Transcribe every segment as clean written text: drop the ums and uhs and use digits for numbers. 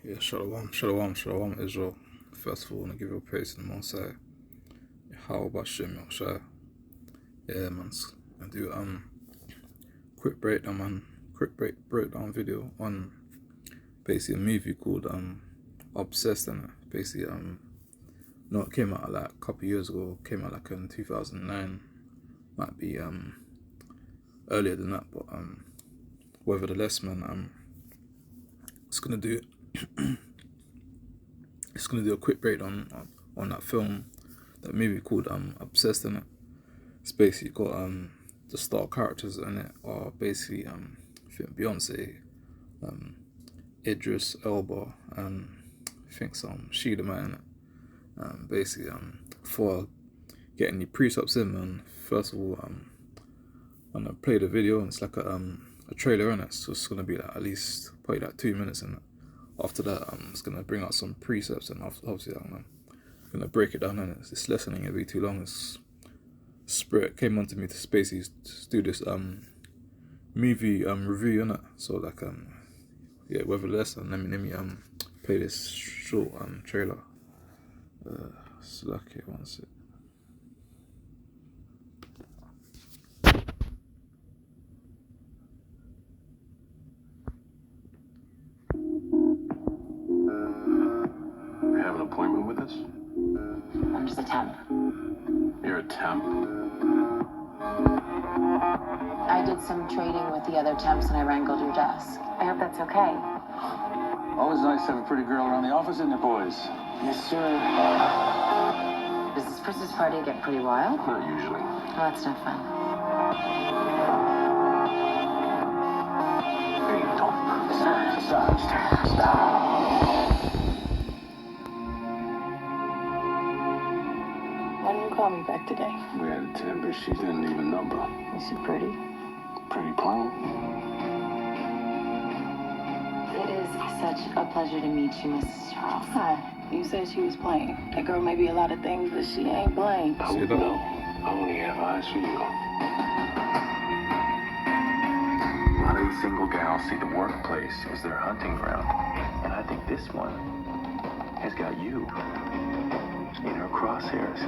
Yeah, shalom, Israel. First of all, I want to give you a praise to the Most High. How about Shem Yoshai? Yeah, man. I do quick breakdown video on basically a movie called Obsessed, and basically no, it came out like a couple years ago. Came out like in 2009. Might be earlier than that, but nevertheless, man, it's gonna do a quick breakdown on that film, that movie called Obsessed, in it. It's basically got the star characters in it are basically I think Beyonce, Idris Elba, and I think some Sheila Man in it. Basically before getting the precepts in, man, first of all I'm gonna play the video, and it's like a trailer in it, so it's gonna be like at least probably like 2 minutes in it. After that, I'm just gonna bring out some precepts, and obviously I'm gonna break it down. And this lesson ain't gonna be too long. It's Spirit came onto me to basically do this movie review in it. So like yeah, whether lesson, let me play this short trailer. Slack it, one sec. You have an appointment with us? I'm just a temp. You're a temp? I did some trading with the other temps and I wrangled your desk. I hope that's okay. Always nice to have a pretty girl around the office, isn't it, boys? Yes, sir. Does this Christmas party get pretty wild? Not usually. Oh, that's not fun. Hey, don't. Stop. Why didn't you call me back today? We had a temp, but she didn't leave a number. Is she pretty? Pretty plain. It is such a pleasure to meet you, Mrs. Charles. Hi. You said she was plain. That girl may be a lot of things, but she ain't plain. I would know. I only have eyes for you. A lot of these single gals see the workplace as their hunting ground. And I think this one has got you in her crosshairs.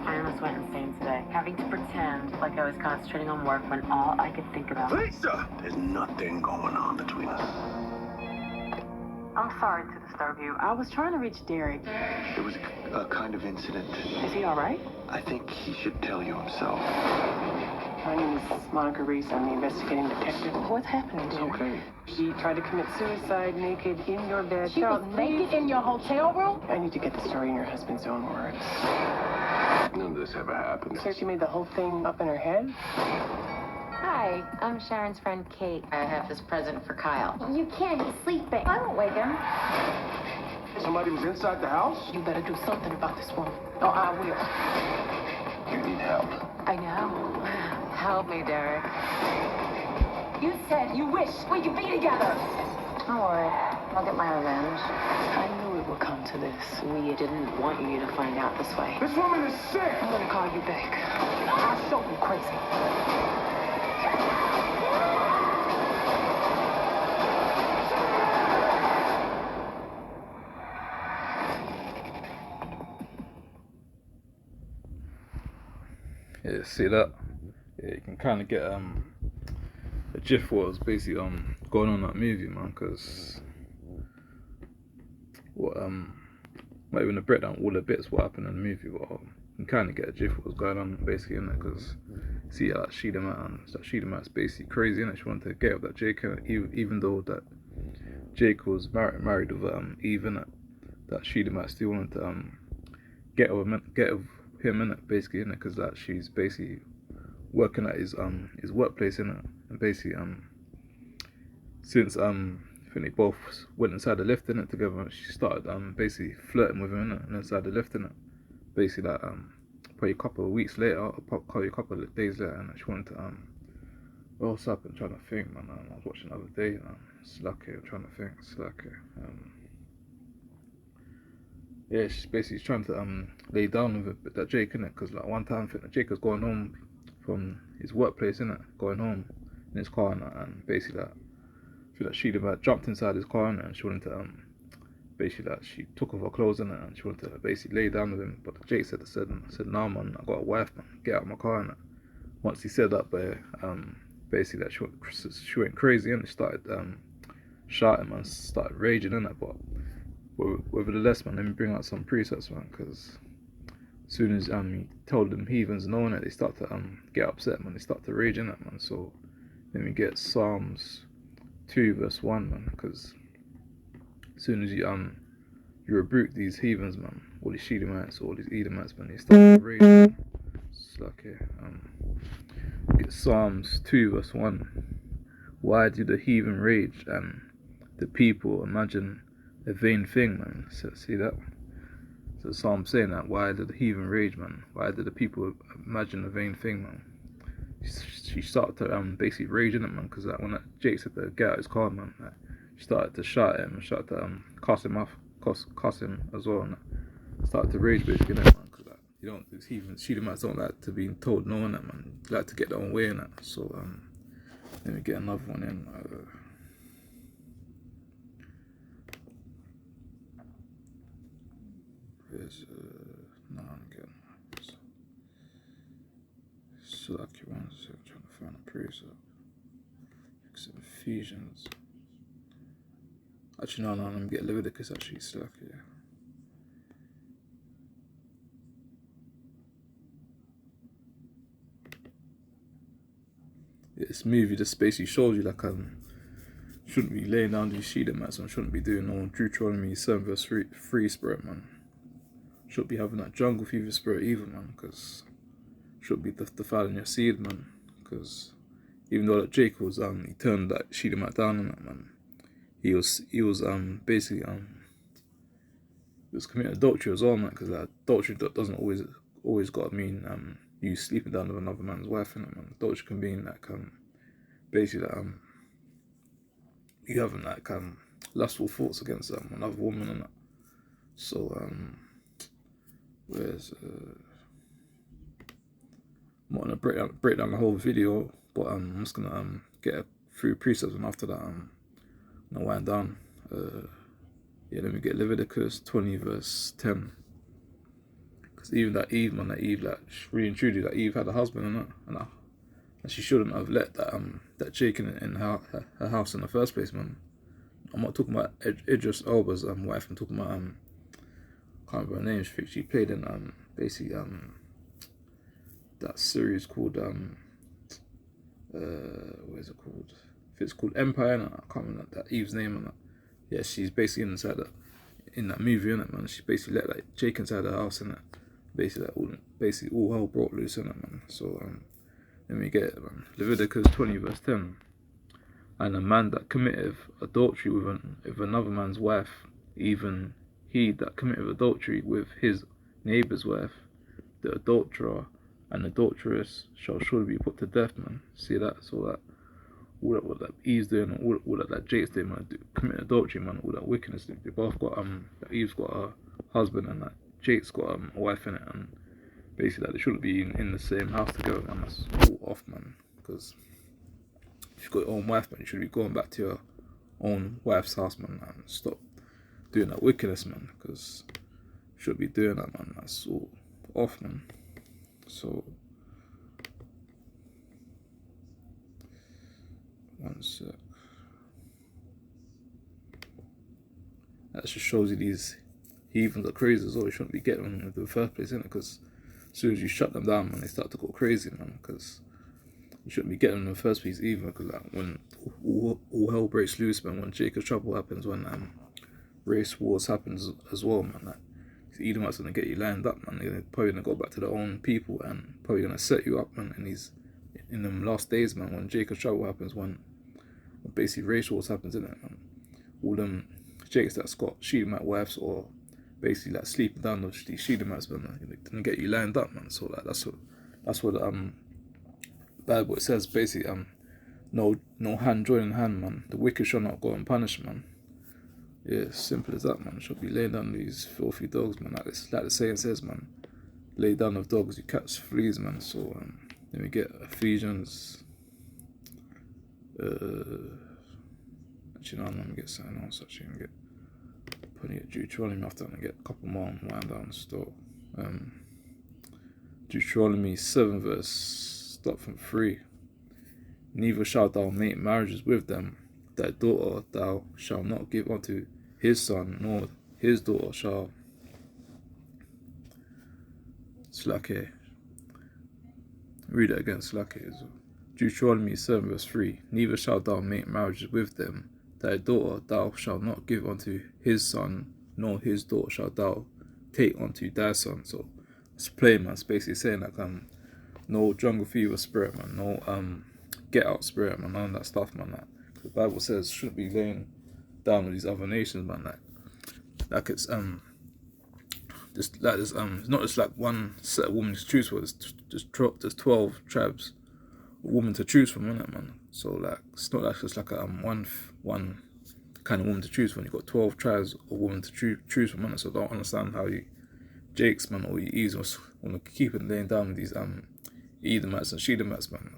I almost went insane today, having to pretend like I was concentrating on work when all I could think about... Lisa! There's nothing going on between us. I'm sorry to disturb you. I was trying to reach Derek. There was a kind of incident. Is he all right? I think he should tell you himself. My name is Monica Reese. I'm the investigating detective. What's happening, dear? Okay. She tried to commit suicide naked in your bed. She was naked in your hotel room? I need to get the story in your husband's own words. None of this ever happened. So she made the whole thing up in her head? Hi, I'm Sharon's friend Kate. I have this present for Kyle. You can't, he's sleeping. I won't wake him. Somebody was inside the house? You better do something about this woman. Or I will. You need help. I know. Help me, Derek. You said you wish we could be together. Don't worry. I'll get my revenge. I knew it would come to this. We didn't want you to find out this way. This woman is sick! I'm gonna call you back. I'll show you crazy. Yeah, see that? Yeah, you can kind of get a gist of what was basically going on in that movie, man. Cause what not even to break down all the bits what happened in the movie, but you can kind of get a gist of what was going on basically in it. Cause see that Sheila Man's basically crazy, innit? She wanted to get up that Jake, even though that Jake was married with Eve, innit? That Sheila Man still wanted to get with him in it, basically, in it, because like she's basically working at his workplace in it, and basically since I think they both went inside the lift in it together, she started basically flirting with him in it, and inside the lift in it, basically like probably a couple of weeks later, or probably a couple of days later, and she wanted to what's up, and trying to think, man. I was watching the other day, Slacky, I'm trying to think, Slacky. Yeah, she's basically trying to lay down with that Jake, innit? Because like one time I think that Jake was going home from his workplace, innit? Going home in his car, and basically like feel like she jumped inside his car and she wanted to basically like she took off her clothes and she wanted to basically lay down with him. But Jake said nah man, I got a wife man, get out of my car and once he said that, but basically that she went crazy and she started shouting man, started raging in it. But nevertheless man, let me bring out some presets man, because as soon as he told them heathens knowing it, they start to get upset man, they start to rage in it man. So let me get Psalms 2 verse 1 man, because as soon as you rebuke these heathens man, all these Shedemites, all these Edomites man, they start to rage man. It's like get Psalms 2 verse 1. Why do the heathen rage and the people imagine a vain thing man? So, see that? So Psalm saying that, why did the heathen rage man? Why did the people imagine a vain thing man? She started to basically rage in it man, because when Jake said to get out his car man, she started to shout at him and started to cuss him off, cuss him as well, and started to rage basically in it man, because you don't, these heathen Shedemites don't like to be told no in that man, they like to get their own way in that. So let me get another one in. No, I'm getting select your ones. I'm trying to find a precept. Except Ephesians. Actually, no, let me get Leviticus. Actually, select here. This movie just basically shows you like shouldn't be laying down these Shedemites and shouldn't be doing no Deuteronomy 7 verse 3 spirit man. Shouldn't be having that jungle fever spirit either man, because should be defiling your seed man, because even though that Jake was he turned that Shedemite down on that man, he was basically he was committing adultery as well man, because that adultery doesn't always got to mean you sleeping down with another man's wife in it man. Adultery can mean like basically you having like lustful thoughts against another woman and that. So where's I'm not gonna break down the whole video, but I'm just gonna get a few precepts, and after that I'm gonna wind down. Yeah, let me get Leviticus 20 verse 10, because even that Eve man, like really and truly, that Eve had a husband and she shouldn't have let that Jake in her house in the first place man. I'm not talking about Idris Elba's wife. I'm talking about can't remember her name. She played in basically that series called what is it called? If it's called Empire, and I can't remember that Eve's name and that. Yeah, she's basically inside in that movie in it man. She basically let like Jake inside her house in it. Basically all hell broke loose in it man. So let me get it man. Leviticus 20 verse 10. And a man that committeth adultery with another man's wife, even he that committeth adultery with his neighbour's wife, the adulterer and adulteress shall surely be put to death man. See that? So that all that what that Eve's doing, and all that Jake's doing man, committing adultery man, all that wickedness, they both got that Eve's got a husband and that Jake's got a wife in it, and basically that they shouldn't be in the same house together, and that's all off man, because if you've got your own wife man, you should be going back to your own wife's house man, and stop doing that wickedness man, because you should be doing that man. That's all off man. So one sec. That just shows you these heathens are crazy as well. You shouldn't be getting them in the first place, innit? Because as soon as you shut them down man, they start to go crazy man, because you shouldn't be getting them in the first place either, because like when all hell breaks loose man, when Jacob's trouble happens, when race wars happens as well man, like the Edomites gonna get you lined up man. They're probably gonna go back to their own people and probably gonna set you up man in them last days man, when Jacob's trouble happens, when basically race wars happens in it man. All them Jakes that's got Shedemite wives, or basically like sleeping down with these Shedemites man, gonna get you lined up man. So like that's what Bible it says basically no hand joining hand man, the wicked shall not go unpunished man. Yeah, simple as that man. Should be laying down these filthy dogs man, like the saying says man, lay down with dogs you catch fleas man. So let me get Ephesians actually, no, I'm gonna get something else. Actually, I'm gonna get putting it Deuteronomy after I'm gonna get a couple more and wind down the store. Deuteronomy 7 verse start from 3. Neither shalt thou make marriages with them. Thy daughter thou shalt not give unto his son, nor his daughter shall Slake. Read it again, Slake. Deuteronomy 7 verse 3. Neither shalt thou make marriages with them. Thy daughter thou shalt not give unto his son, nor his daughter shalt thou take unto thy son. So it's plain, man. It's basically saying like no jungle fever spirit, man, no get out spirit, man, none of that stuff, man. Like, the Bible says shouldn't be laying down with these other nations, man. Like it's just like it's not just like one set of women to choose for. There's 12 tribes of women to choose from, innit, man. So like it's not like just like a one kind of woman to choose from. You got 12 tribes of women to choose from, innit. So I don't understand how you Jakes, man, or you Edoms want to keep it laying down with these Edomites and Shedemites, man.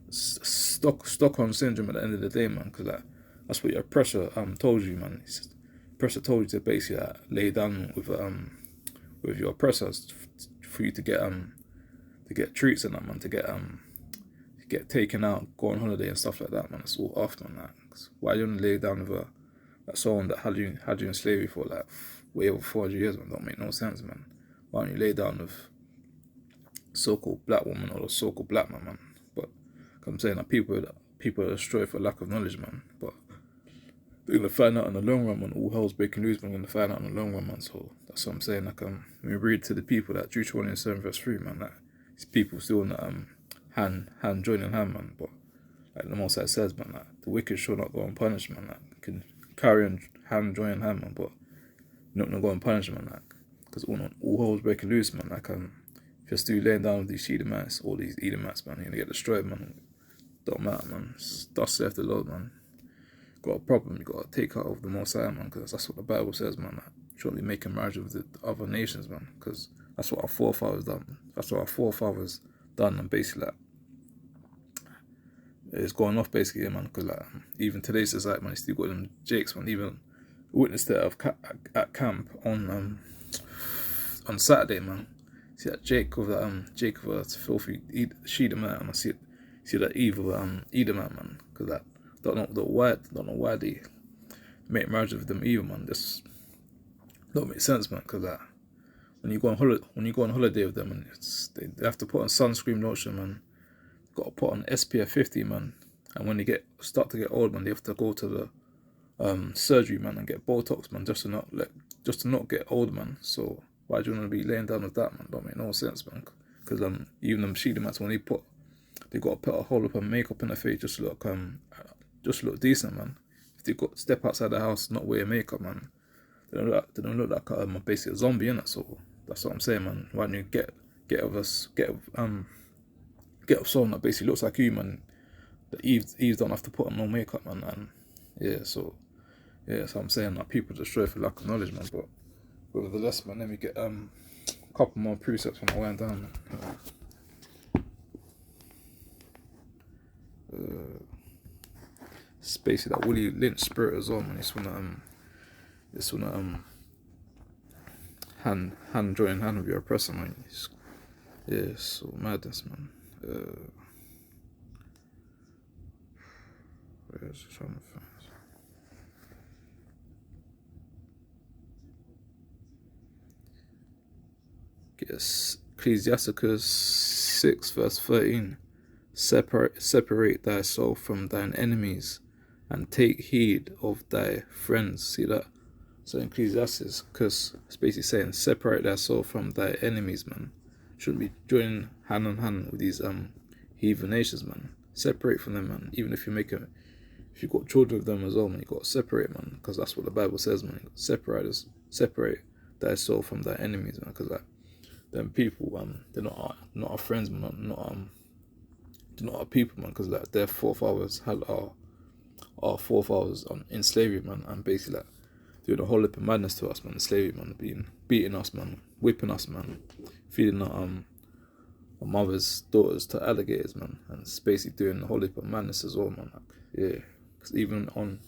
Stockholm syndrome at the end of the day, man, because like that's what your oppressor told you, man. Oppressor told you to basically lay down with your oppressors for you to get treats and that, man, to get taken out, go on holiday and stuff like that, man. It's all off, man. Like, why you only lay down with someone that had you in slavery for like way over 400 years, man? Don't make no sense, man. Why don't you lay down with so-called black woman or a so-called black man, man? But I'm saying that people are destroyed for lack of knowledge, man. But they're gonna find out in the long run, man. All hell's breaking loose, man. They're gonna find out in the long run, man. So that's what I'm saying. Like we read to the people that Deuteronomy 7 verse 3, man. Like these people still in the hand joining hand, man. But like the Most High says, man, like the wicked shall not go unpunished, man. Like can carry on hand joining hand, man. But you're not gonna go unpunished, man. Like because all hell's breaking loose, man. Like if you're still laying down with these Shedemites or these Edomites, man, you're gonna get destroyed, man. Don't matter, man. Thus saith the Lord, man. Got a problem, you got to take out of the Most High, man, because that's what the Bible says, man. Like, you shouldn't be making marriage with the other nations, man, because that's what our forefathers done. That's what our forefathers done, and basically, like, it's going off, basically, man, because, like, even today's society, man, you still got them Jakes, man. Even witnessed it at camp on Saturday, man. See that Jake with that filthy Shedemite, and I see that Eve with Edomite, man, because that. Don't know why they make marriage with them either, man. This don't make sense, man. Because when you go on holiday with them, and they have to put on sunscreen lotion, man. Got to put on SPF 50, man. And when they start to get old, man, they have to go to the surgery, man, and get Botox, man, just to not get old, man. So why do you want to be laying down with that, man? Don't make no sense, man. Because even them Shedemites, when they got to put a whole lot of makeup in their face just to look decent, man. If they got step outside the house, not wear makeup, man, they don't look like basically a zombie, innit? So that's what I'm saying, man. Why don't you get of someone that basically looks like you, man? That Eve don't have to put on no makeup, man. And yeah, so I'm saying that people destroy for lack of knowledge, man. But nevertheless, man, let me get a couple more precepts when I went down, man. It's basically that Willie Lynch spirit as well, man. It's wanna hand join hand with your oppressor, man. Yeah, so madness, man. Where's the trying to find? Yes, Ecclesiasticus 6 verse 13. Separate thyself from thine enemies, and take heed of thy friends. See that? So in Ecclesiastes, because it's basically saying separate thyself from thy enemies, man. Shouldn't be joining hand in hand with these heathen nations, man. Separate from them, man. Even if you got children with them as well, man, you got to separate, man, because that's what the Bible says, man. You got to separate thyself from thy enemies, man, because like them people, they're not our friends, man. They're not our people, man, because like their forefathers had our forefathers in slavery, man, and basically like doing a whole heap of madness to us, man. In slavery, man, beating us, man, whipping us, man, feeding our mothers' daughters to alligators, man, and it's basically doing a whole heap of madness as well, man. Like, yeah, because even on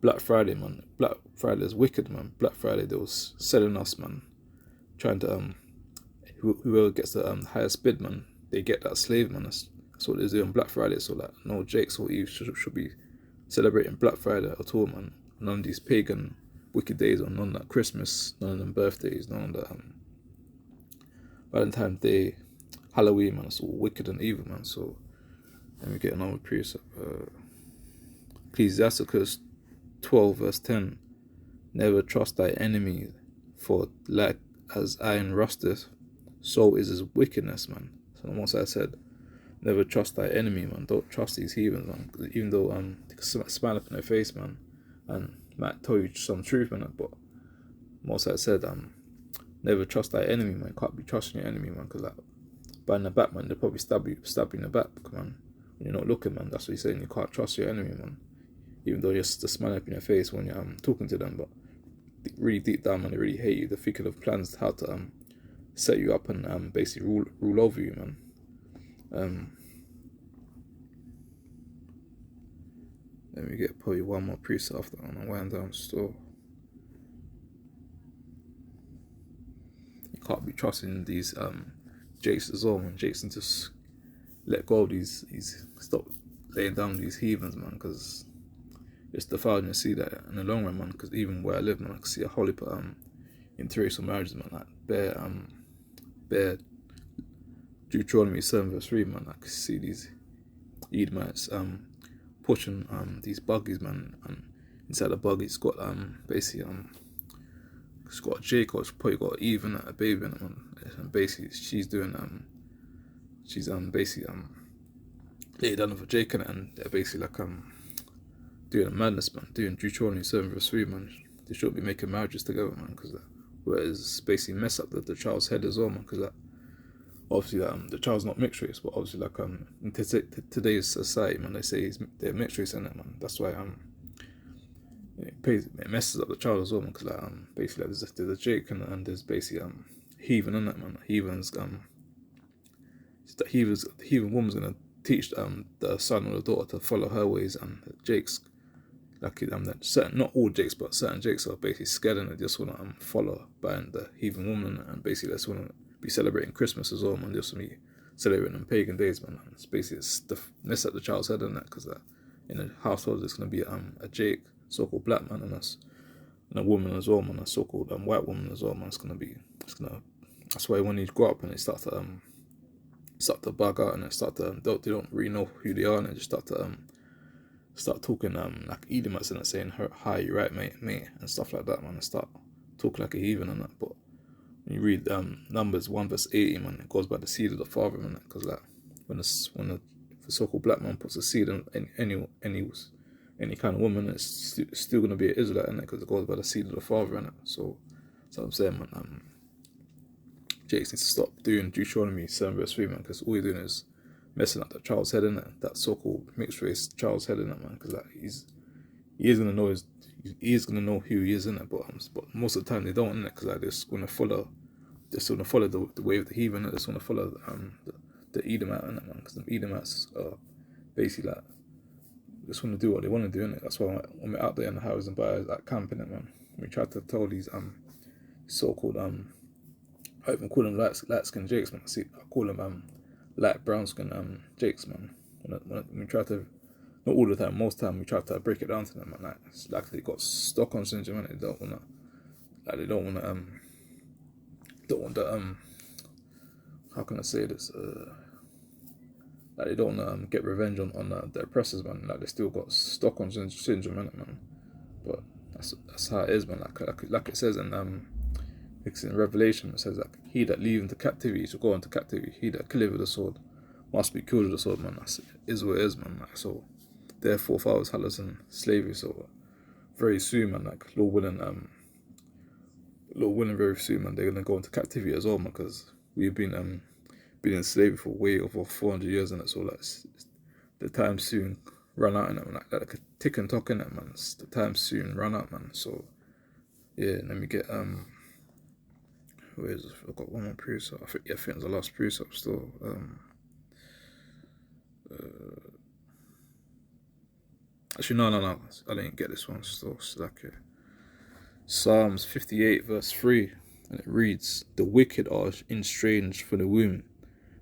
Black Friday, man. Black Friday is wicked, man. Black Friday, they was selling us, man. Trying to whoever gets the highest bid, man, they get that slave, man. That's what they do on Black Friday. So like, no Jakes or Eve should be celebrating Black Friday at all, man. None of these pagan wicked days, or none of that Christmas, none of them birthdays, none of that Valentine's Day, Halloween, man. It's all wicked and evil, man. So let me get another precept. Ecclesiasticus 12 verse 10. Never trust thy enemy, for like as iron rusteth, so is his wickedness, man. So once I said, never trust thy enemy, man. Don't trust these heathens, man. Even though they can smile up in their face, man, and might tell you some truth, man. But most I said, never trust thy enemy, man. Can't be trusting your enemy, man, because like behind the back, man, they'll probably stab you in the back, man. When you're not looking, man. That's what he's saying. You can't trust your enemy, man. Even though you're just smiling up in your face when you're talking to them, but really deep down, man, they really hate you. They're thinking of plans how to set you up and basically rule over you, man. Let me get probably one more precept after on a wind down store. You can't be trusting these Jakes as well, man. Jakes need to just let go of these stop laying down these heathens, man, because it's defiling to see that in the long run, man. Because even where I live, man, I can see a whole heap of interracial marriages, man, like bare Deuteronomy 7 verse 3, man. I can see these Edomites pushing these buggies, man, and inside the buggy it's got basically it's got Jake, or it's probably got Eve in it, a baby in it, man. And basically she's doing basically laid down for Jake in it, and they're basically like doing a madness, man, doing Deuteronomy 7 verse 3, man. They shouldn't be making marriages together, man, because whereas basically mess up the child's head as well, man, because obviously the child's not mixed race, but obviously like in today's society, man, they say they're mixed race in it, man. That's why it messes up the child as well, man, because like basically like, there's a Jake and there's basically heathen in it, man. Heathen's the heathen woman's gonna teach the son or the daughter to follow her ways, and Jake's like that certain, not all Jakes, but certain Jakes are basically scared and they just wanna follow behind the heathen woman, and basically they just wanna be celebrating Christmas as well, man. Just me celebrating them pagan days, man. It's basically mess up the child's head in that, because in a household there's gonna be a Jake, so-called black man, and a woman as well, man, a so-called white woman as well, man. That's why when you grow up and they start to bug out, and they don't really know who they are, and they just start talking like Edomites and saying, hi, you right, mate, and stuff like that, man, and start talking like a heathen and that. But when you read Numbers 1 verse 80, man, it goes by the seed of the father, man, because like when the so-called black man puts a seed in any kind of woman, it's still gonna be an Israelite, innit, because it goes by the seed of the father, innit. So that's what I'm saying, man. Jakes needs to stop doing Deuteronomy 7 verse 3, man, because all you're doing is messing up that child's head, innit, that so-called mixed race child's head, innit, man, because like he is gonna know who he is, innit, but most of the time they don't, innit, because like they're just gonna follow the way of the heathen, innit. They just wanna follow the Edomite, innit, man, because the Edomites are basically like just want to do what they want to do, innit. That's why when we're out there in the houses and buyers, like camping, it, man, we try to tell these so-called I even call them light skin Jakes, man. I call them light brown skin Jakes, man. When we try to, not all the time, most time we try to break it down to them, man. Like it's like they got Stockholm syndrome, and they don't want the how can I say this? Like they don't want to get revenge on the oppressors, man. Like they still got Stockholm syndrome, in it, man. But that's how it is, man. Like it says it's in Revelation. It says like, he that leave into captivity shall go into captivity. He that killeth with the sword must be killed with the sword, man. That is what it is, man. Like, so their forefathers had us in slavery. So very soon, man. Like Lord willing, very soon, man. They're gonna go into captivity as well, man. Because we've been in slavery for way over 400 years, and so like the time soon run out, and like a tick and tock in it, man. The time soon run out, man. So yeah, let me get where is it? I've got one more precept. I think it's the last precept still. Actually, no. I didn't get this one. So it's like Psalms 58 verse 3, and it reads, "The wicked are estranged from the womb;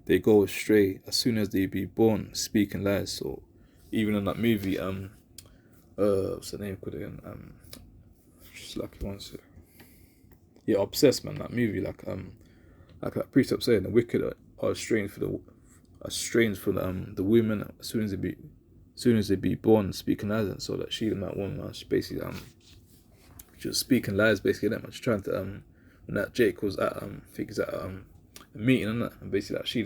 they go astray as soon as they be born, speaking lies." So even in that movie, what's the name called again? Just lucky one sec. Yeah, Obsessed, man. That movie, like that precept saying, the wicked are estranged from the women as soon as they be born, speaking lies. And so that she, that woman, man, she basically she was speaking lies basically. That much trying to when that Jake was at I think he's at a meeting and basically that she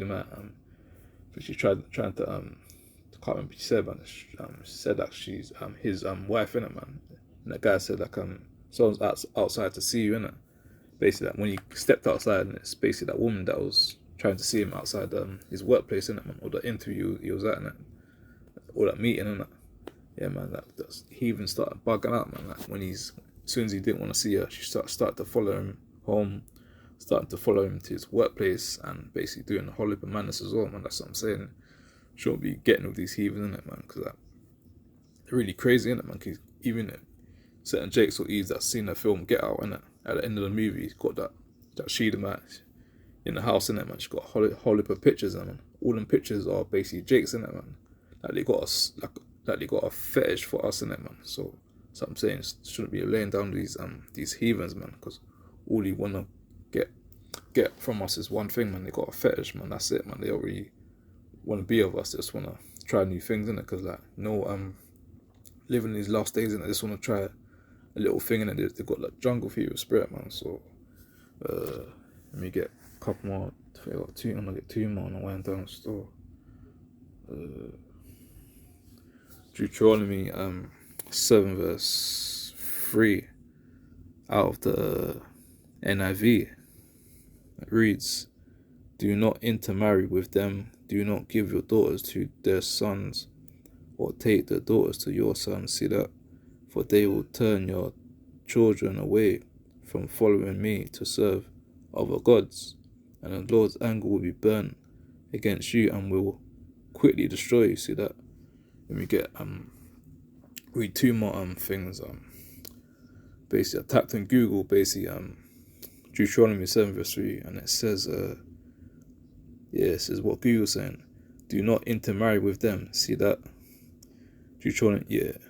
she trying to I can't remember what she said, man. She said that she's his wife, innit, man. And that guy said like someone's outside to see you, innit. Basically that when he stepped outside, and it's basically that woman that was trying to see him outside his workplace, innit, man, or the interview he was at, innit, or that meeting, innit. Yeah, man, that's he even started bugging out, man. Like when as soon as he didn't want to see her, she started to follow him home, started to follow him to his workplace, and basically doing the whole heap of madness as well, man. That's what I'm saying. Shouldn't be getting with these heathens, innit, man, because they're really crazy, innit, man. Cause even certain Jakes or Eves that's seen the film Get Out, innit, at the end of the movie, he's got that Sheeda match in the house, innit, man. She's got a whole heap of pictures, man. All them pictures are basically Jakes, innit, man. Like they got us, like they got a fetish for us, innit, man. So I'm saying, shouldn't be laying down these heathens, man, because all you wanna get from us is one thing, man. They got a fetish, man. That's it, man. They don't really want to be of us. They just want to try new things, innit? Because like living these last days, innit? They just want to try a little thing, innit? They got like jungle fever spirit, man. So let me get a couple more. I got two. I'm gonna get two more on the way down the store. Deuteronomy 7 verse 3 out of the NIV. It reads, "Do not intermarry with them. Do not give your daughters to their sons, or take their daughters to your sons. See that? For they will turn your children away from following me to serve other gods, and the Lord's anger will be burnt against you and will quickly destroy you." See that? Let me get read two more things. Basically, I typed in Google basically Deuteronomy 7 verse 3, and it says this is what Google's saying. Do not intermarry with them. See that? Deuteronomy, let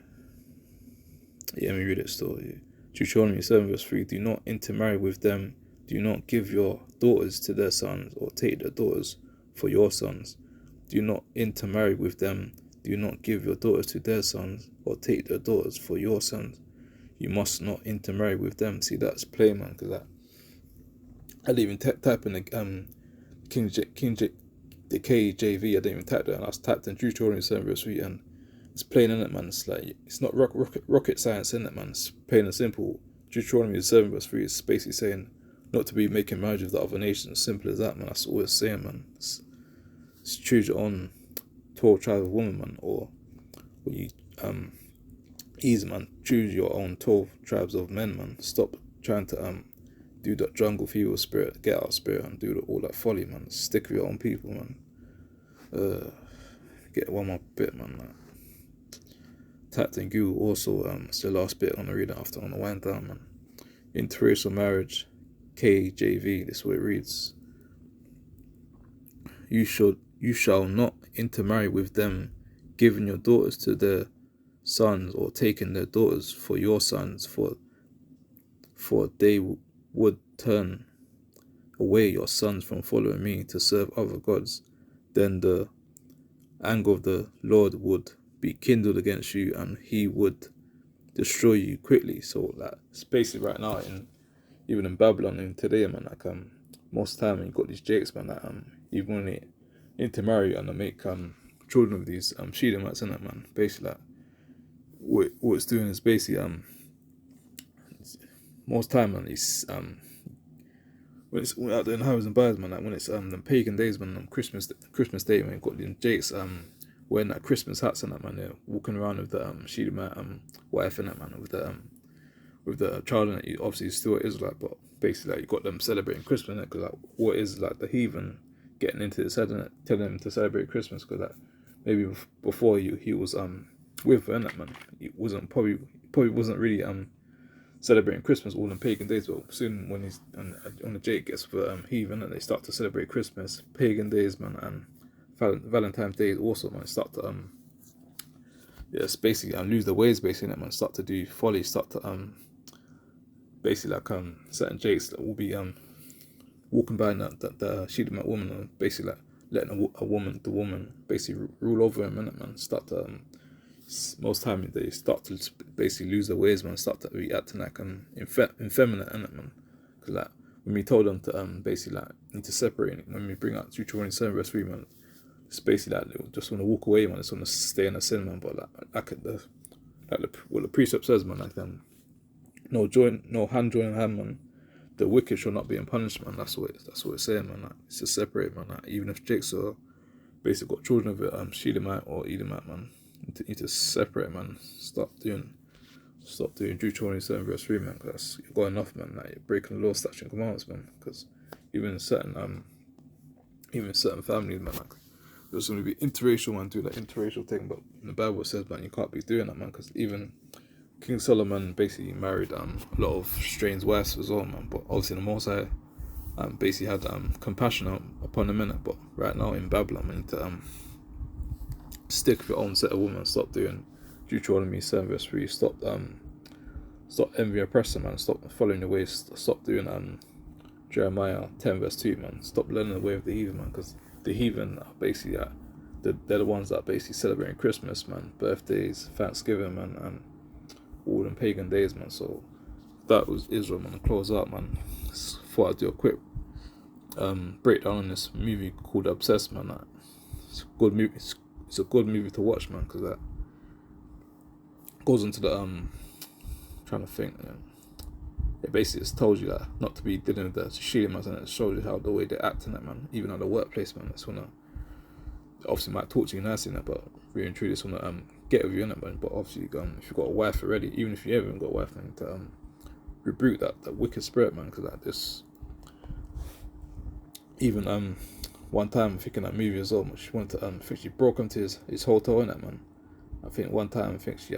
me read it still. Yeah. Deuteronomy 7 verse 3. Do not intermarry with them. Do not give your daughters to their sons, or take their daughters for your sons. Do not intermarry with them. Do not give your daughters to their sons, or take their daughters for your sons. You must not intermarry with them. See, that's plain, man, because I didn't even type in the the KJV. I didn't even type that. And I typed in Deuteronomy 7 verse 3, and it's plain, in it, man. It's like, it's not rocket science, in it, man. It's plain and simple. Deuteronomy 7 verse 3 is basically saying not to be making marriage with the other nations. Simple as that, man. That's all it's saying, man. It's choose your own 12 tribe of woman, man, or you easy, man. Choose your own 12 tribes of men, man. Stop trying to do that jungle fever spirit, get out spirit, and do all that folly, man. Stick with your own people, man. Get one more bit, man. Tapped in Google also. It's the last bit I'm gonna read it after on the wind down, man. Interracial marriage, KJV. This is what it reads. You shall not intermarry with them, giving your daughters to their sons, or taking their daughters for your sons, for they would turn away your sons from following me to serve other gods. Then the anger of the Lord would be kindled against you, and he would destroy you quickly. So like, it's basically right now even in Babylon and today, man, like most time you got these jakes, man, that even when they intermarry and they make children of these Shedemites, innit, man. Basically like what it's doing is basically most time, man, it's when it's out there in highways and byways, man, like when it's the pagan days, man, Christmas Day, man, you got the jakes wearing that Christmas hats and that, man. They're walking around with the Shedemite wife and that, man, with the child in it. Obviously he's still Israelite, but basically like you got them celebrating Christmas, because like what is like the heathen getting into this head, innit, telling him to celebrate Christmas, because like maybe before he was with her, innit, man. He probably wasn't really celebrating Christmas all in pagan days, but soon when he's on the Jake gets with Heathen, and they start to celebrate Christmas, pagan days, man, and Valentine's Day also, man, start to it's basically lose their ways, basically, man, start to do folly, start to basically like certain Jakes that will be walking by the Sheedamite woman, and basically like letting the woman basically rule over him, innit, man. Start to most time they start to basically lose their ways, man. Start to be acting like effeminate, innit, man. Because like when we told them to basically like need to separate, when we bring out Deuteronomy 7 verse 3, man, it's basically like they just want to walk away, man. Just want to stay in the sin, man. But what the precept says, man, like no hand joining hand, man. The wicked shall not be in punishment. That's what it's saying, man. Like, it's to separate, man. Like, even if Jigsaw basically got children of it, Sheedamite or Edomite, man, you need to separate, man. Stop doing Deuteronomy 7 verse 3, man. Because you've got enough, man. Like, you're breaking the law, statutes, and commandments, man. Because even certain families, man, like there's going to be interracial, man, do that interracial thing. But in the Bible it says, man, you can't be doing that, man. Because even King Solomon basically married a lot of strange wives as well, man. But obviously the Most High basically had compassion upon the minute. But right now in Babylon, we need to stick with your own set of women. Stop doing Deuteronomy 7 verse 3. Stop envy oppressor, man. Stop following the ways. Stop doing Jeremiah 10 verse 2, man. Stop learning the way of the heathen, man. Because the heathen are basically they're the ones that are basically celebrating Christmas, man, birthdays, Thanksgiving, man, and all them pagan days, man. So that was Israel, man. To close out, man, thought I'd do a quick breakdown on this movie called Obsessed, man. Like, it's a good movie. It's a good movie to watch, man, because that goes into the trying to think. It basically just tells you that not to be dealing with the Sheedamites, and it shows you how the way they act in that, man. Even at the workplace, man. It's wanna obviously might talk to you nicely in that, but really and truly, it's wanna get with you in it, man. But obviously, if you've got a wife already, even if you haven't got a wife, man, to rebuke that wicked spirit, man. Because like this, even one time I think in that movie as well, she went to I think she broke into his hotel in that, man. I think one time I think she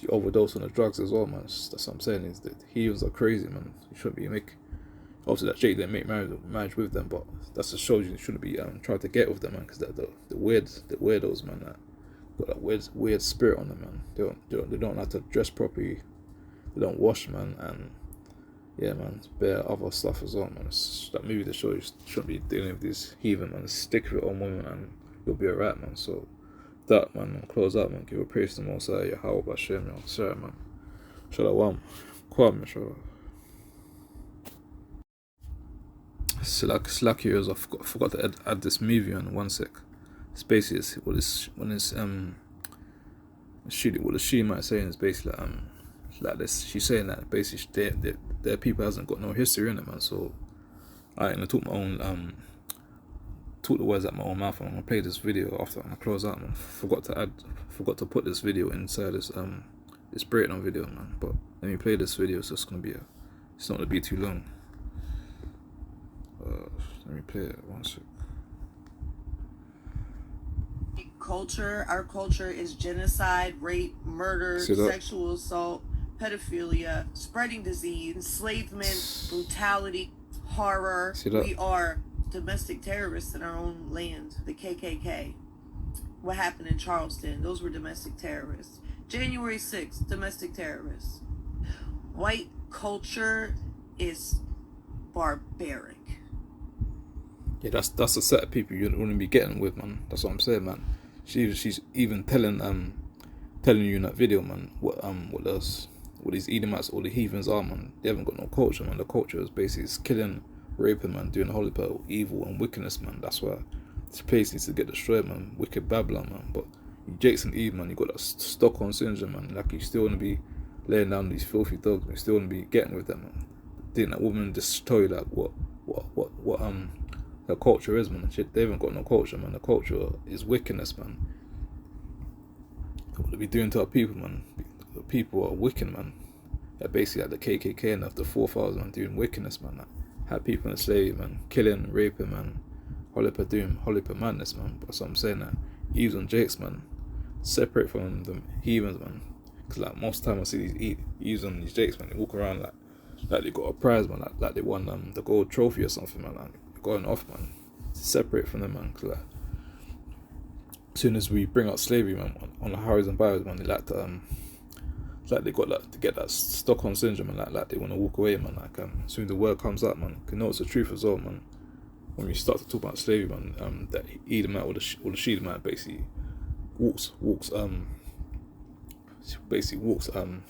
overdosed on the drugs as well, man. That's what I'm saying, is that heathens are crazy, man. You shouldn't be obviously that Jake didn't make marriage with them, but that's just shows you shouldn't be trying to get with them, man, because they're the weirdos, man. That got that weird spirit on them, man. They don't like to dress properly. They don't wash, man, and yeah, man, it's bare other stuff as well, man. It's that movie that shows you shouldn't be dealing with these heathen, man. Stick with your own woman and you'll be alright, man. So that, man, close out, man. Give a praise to the Most High, Yahweh Bashem, Sarah, man. Shalom. Kwam, Shalom. Slack here, I forgot to add this movie on 1 sec. It's basically what the Sheedamite saying is basically like this. She's saying that basically their people hasn't got no history in it, man. So I ain't gonna talk the words out my own mouth. I'm gonna play this video after I'm gonna close out, man. Forgot to put this video inside this breakdown video, man. But let me play this video, so it's not gonna be too long. Let me play it 1 sec. Our culture is genocide, rape, murder, sexual assault, pedophilia, spreading disease, enslavement, brutality, horror. We are domestic terrorists in our own land. The KKK. What happened in Charleston? Those were domestic terrorists. January 6th, domestic terrorists. White culture is barbaric. Yeah, that's the set of people you wouldn't be getting with, man. That's what I'm saying, man. She's even telling you in that video, man, what these Edomites or the heathens are, man. They haven't got no culture, man. The culture is basically killing, raping, man, doing a whole heap of evil and wickedness, man. That's why this place needs to get destroyed, man. Wicked Babylon, man. But Jakes and Eve, man, you got that Stockholm syndrome, man. Like, you still want to be laying down these filthy dogs, man. You still want to be getting with them, man. Didn't that woman just tell you like what her culture is, man? They haven't got no culture, man. The culture is wickedness, man. What they be doing to our people, man? The people are wicked, man. They're basically like the KKK and the 4,000, man, doing wickedness, man. Like, had people in slavery, man, killing, raping, man. Whole heap of doom, whole heap of madness, man. But that's what I'm saying, that Eves and Jakes, man, separate from the heathens, man. Cause like most time I see these using these jakes, man, they walk around like they got a prize, man, like they won the gold trophy or something, man. Like going off, man. Separate from them, man. Cause like as soon as we bring out slavery, man, on the Harrys and Byers, man, they like to like they got like to get that Stockholm syndrome, and like they want to walk away, man. Like as soon as the word comes out, man, you know it's the truth as well, man. When we start to talk about slavery, man, that Edomite or the Shedemite basically walks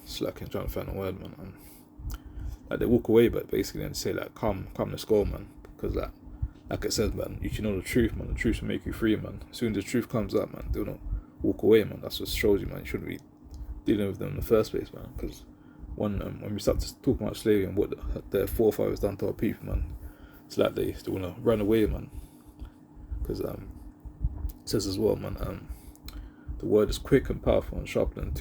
slacking, trying to find a word, man. Like they walk away, but basically then say like, come, let's go, man. Because like it says, man, you should know the truth, man. The truth will make you free, man. As soon as the truth comes out, man, do not walk away, man. That's what shows you, man. You shouldn't be dealing with them in the first place, man. Because when we start to talk about slavery and what their forefathers done to our people, man, it's like they want to run away, man. Because it says as well, man, the word is quick and powerful and sharper than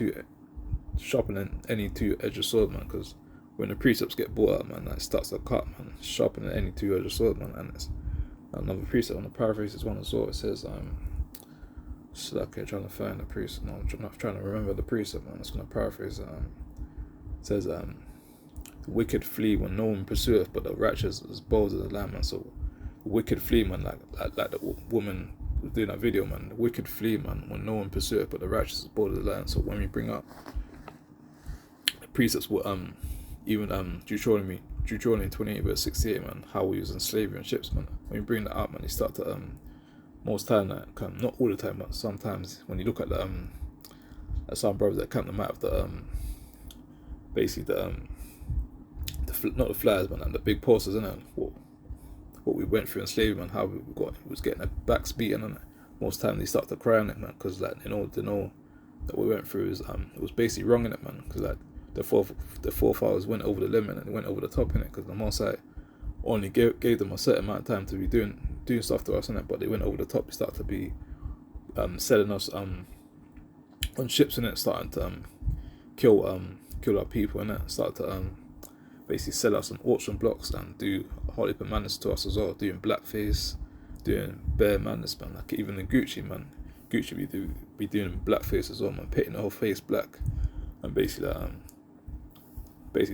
any two-edged sword, man. Because when the precepts get brought out, man, that starts to cut, man. It's sharper than any two-edged sword, man. And it's another precept on the paraphrase one as well. It says, so okay, trying to find the precept. No, I'm not trying to remember the precept, man. It's gonna paraphrase. It says, the wicked flee when no one pursueth, but the righteous is bold as a lamb, man. So the wicked flee, man, like the woman was doing that video, man. The wicked flee, man, when no one pursueth, but the righteous is bold as a lamb. So when we bring up the precepts, what even Deuteronomy 28 verse 68, man, how we was in slavery and ships, man. When you bring that up, man, you start to most time, like, not all the time, but sometimes when you look at the some brothers that come to map the basically not the flyers, man, and the big posters, and what we went through in slavery, man, how we was getting our backs beaten, and most time they start to cry on it, man, because like they know that we went through is it was basically wrong in it, man, because like the forefathers went over the limit and they went over the top in it, because the Most High only gave them a certain amount of time to be doing stuff to us in it, but they went over the top. They started to be selling us on ships in it, starting to kill our people in it, started to basically sell us on auction blocks and do a whole heap of madness to us as well, doing blackface, doing bare madness, man. Like even in Gucci, man, Gucci be doing blackface as well, man, painting the whole face black, and basically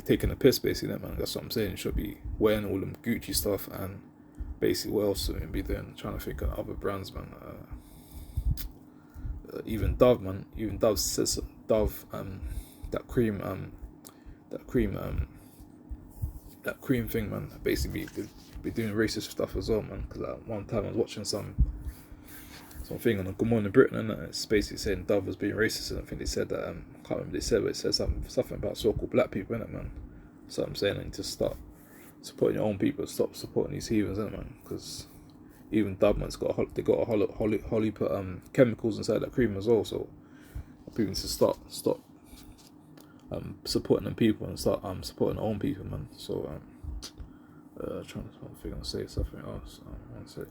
taking a piss, basically, man. That's what I'm saying. You should be wearing all them Gucci stuff, and basically what else would be doing? Trying to think of other brands, man. Even Dove, man. Even Dove says that cream thing, man. Basically be doing racist stuff as well, man. Because one time I was watching something on the Good Morning Britain, and it's basically saying Dove was being racist, and I think they said that I can't remember what they said, but it said something about so-called black people, innit, man. So I'm saying, and just start supporting your own people, stop supporting these heathens, innit, man. Because even Dove, man, they got a whole heap of chemicals inside that cream as well. So people need to stop supporting them people and start supporting their own people, man. So trying to figure out say something else. One sec.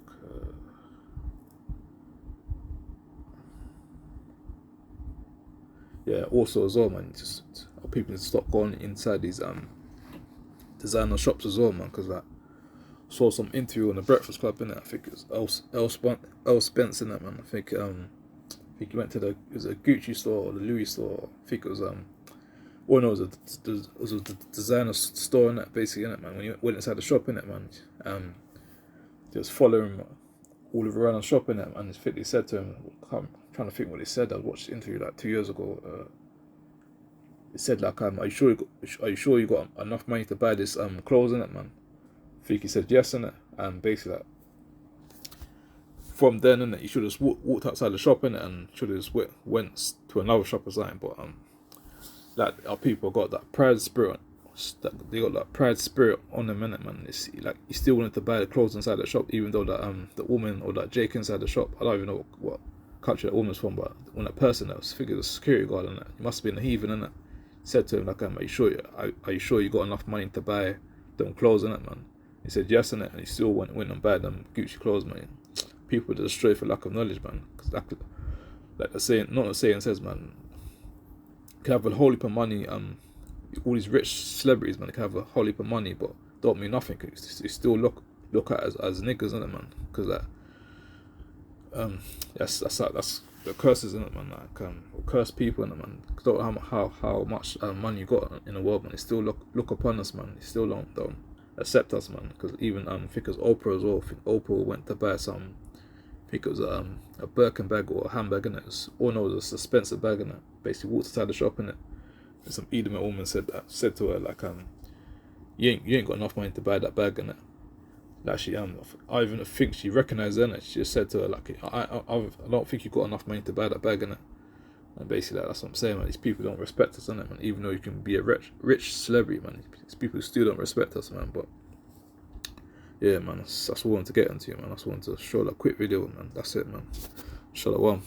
Yeah, also as well, man, just people need to stop going inside these designer shops as well, man, because like saw some interview on the Breakfast Club, innit? I think it was L Spence, innit, man. I think he went to it was a Gucci store or the Louis store. I think it was it was a designer store, innit, basically, innit, man. When you went inside the shop, innit, man, just following all around the shop, innit, and I think they said to him, I'm trying to think what they said. I watched the interview like 2 years ago. It said like, are you sure you got enough money to buy this clothes, innit, man? I think he said yes, innit, and basically like, from then, innit, you should have just walked outside the shop, innit, and should have just went to another shop or something. But like our people got that pride spirit. They got that pride spirit on them, innit, man. It's like you still wanted to buy the clothes inside the shop, even though that the woman or that Jake inside the shop, I don't even know what country that woman's from, but when that person that was figured a security guard, innit, he must have been a heathen, innit, said to him like, are you sure you got enough money to buy them clothes, innit, man? He said yes, innit, and he still went and bought them Gucci clothes, man. People are destroyed for lack of knowledge, man. Because like the saying, not the saying says, man, you can have a whole heap of money, all these rich celebrities, man, they can have a whole heap of money, but don't mean nothing. You still look at as niggas, innit, man? Because that that's the curses in it, man. Like or cursed people in it, man. Don't know how much money you got in the world, man. They still look upon us, man. They still don't accept us, man. Because even I think it was Oprah as well. I think Oprah went to buy some. I think it was a Birkin bag or a handbag in it. Or no, it was a Spencer bag in it. Basically walked inside the shop in it. And some Edomite woman said to her like you ain't got enough money to buy that bag in it. Like she I even think she recognised it, and she just said to her like I don't think you got enough money to buy that bag in it. And basically that's what I'm saying, man. These people don't respect us, innit, man. Even though you can be a rich celebrity, man. These people still don't respect us, man. But yeah, man, that's what I wanted to get into, man. I just wanted to show that quick video, man. That's it, man. Shalom.